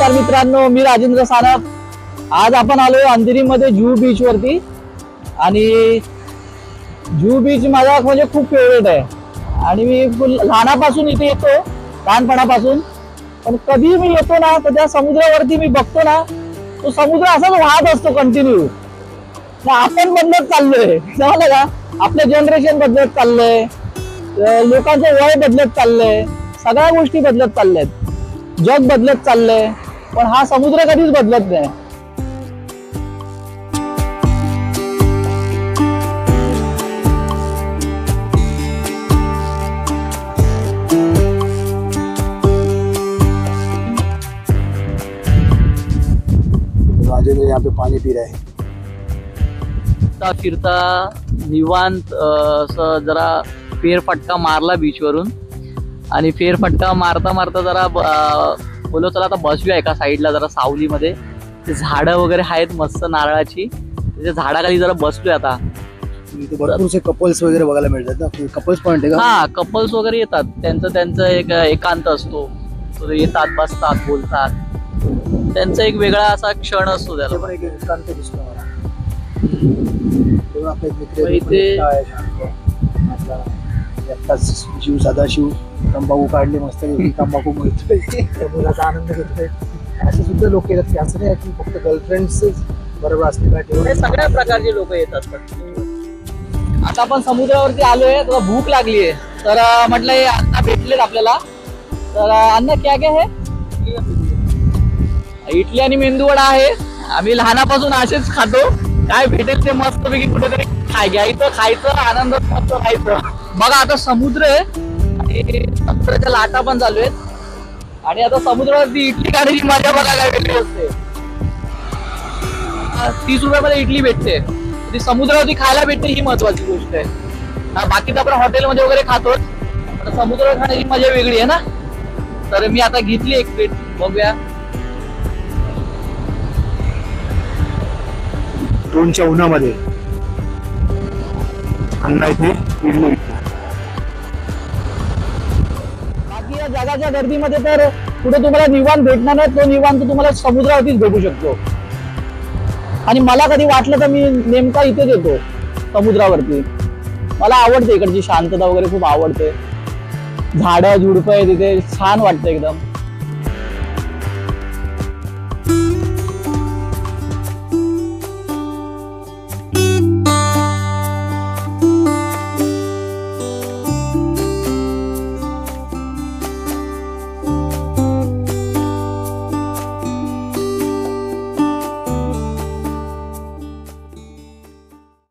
नमस्कार मित्रांनो, मी राजेंद्र सानप। आज आपण आलोय अंधेरीमध्ये जुहू बीच वरती आणि जुहू बीच माझा म्हणजे खूप फेवरेट आहे आणि मी लहानापासून इथे येतो, लहानपणापासून। पण कधी मी येतो ना तर त्या समुद्रावरती मी बघतो ना, तो समुद्र असाच वाहत असतो कंटिन्यू। आपण बदलत चाललोय, समजलं का? आपलं जनरेशन बदलत चाललंय, लोकांचं वय बदलत चाललंय, सगळ्या गोष्टी बदलत चालल्यात, जग बदलत चाललंय, पण हा समुद्र कधीच बदलत नाही। राजेंद्र यहाँ पे पानी पी रहे हैं। फिरता निवांत असं जरा फेरफटका मारला बीच वरून आणि फेरफटका मारता मारता जरा बोलो चला आता बसूया एका साईडला जरा सावलीमध्ये। ते झाडं वगैरे आहेत मस्त नारळाची, त्या झाडाखाली जरा बसलोय आता। इथे भरपूर से कपल्स वगैरे बघायला मिळतात ना, कपल्स पॉइंट आहे का? हा, कपल्स वगैरे येतात, त्यांचं एक एकांत असतो, तो येतात, बसतात, बोलतात, त्यांचा एक वेगळा असा क्षण असतो त्याला। पण एक एकांत दिसतो मला। आपले मित्र जीव सदाशिव तंबाखू काढले, मस्त तंबाखू मिळतोय, मुलाचा आनंद घेतोय। असे सुद्धा लोक येतात की असं नाही की फक्त गर्लफ्रेंड्स बरोबर असते का, सगळ्या प्रकारचे लोक येतात। आता आपण समुद्रावरती आलोय, तर भूक लागलीये, तर म्हटलं हे अण्णा भेटलेत आपल्याला। तर अण्णा क्या क्या है? इडली आणि मेंदूवडा आहे। आम्ही लहानापासून असेच खातो, काय भेटेल ते मस्त पैकी कुठेतरी घ्यायचं, खायचं, आनंदात मस्त राहायचं। बघा आता समुद्र आहे आणि समुद्राच्या लाटा पण चालू आहेत आणि आता समुद्रावरती इडली खाण्याची मजा बघा काय वेगळी असते। 30 रुपयामध्ये इडली भेटते, ती समुद्रावरती खायला भेटते, ही महत्वाची गोष्ट आहे। बाकी तर आपण हॉटेलमध्ये वगैरे खातो, समुद्रावर खाण्याची मजा वेगळी आहे ना। तर मी आता घेतली एक प्लेट, बघूया। दोनच्या उन्हामध्ये अण्णा इथे इडली विकतो। बाकी या जगाच्या गर्दीमध्ये तर कुठे तुम्हाला निवांत भेटणार नाही, तो निवांत तुम्हाला समुद्रावरतीच भेटू शकतो। आणि मला कधी वाटलं तर मी नेमका इथेच येतो समुद्रावरती। मला आवडते, इकडची शांतता वगैरे खूप आवडते, झाडं झुडपं आहे तिथे, छान वाटतं एकदम।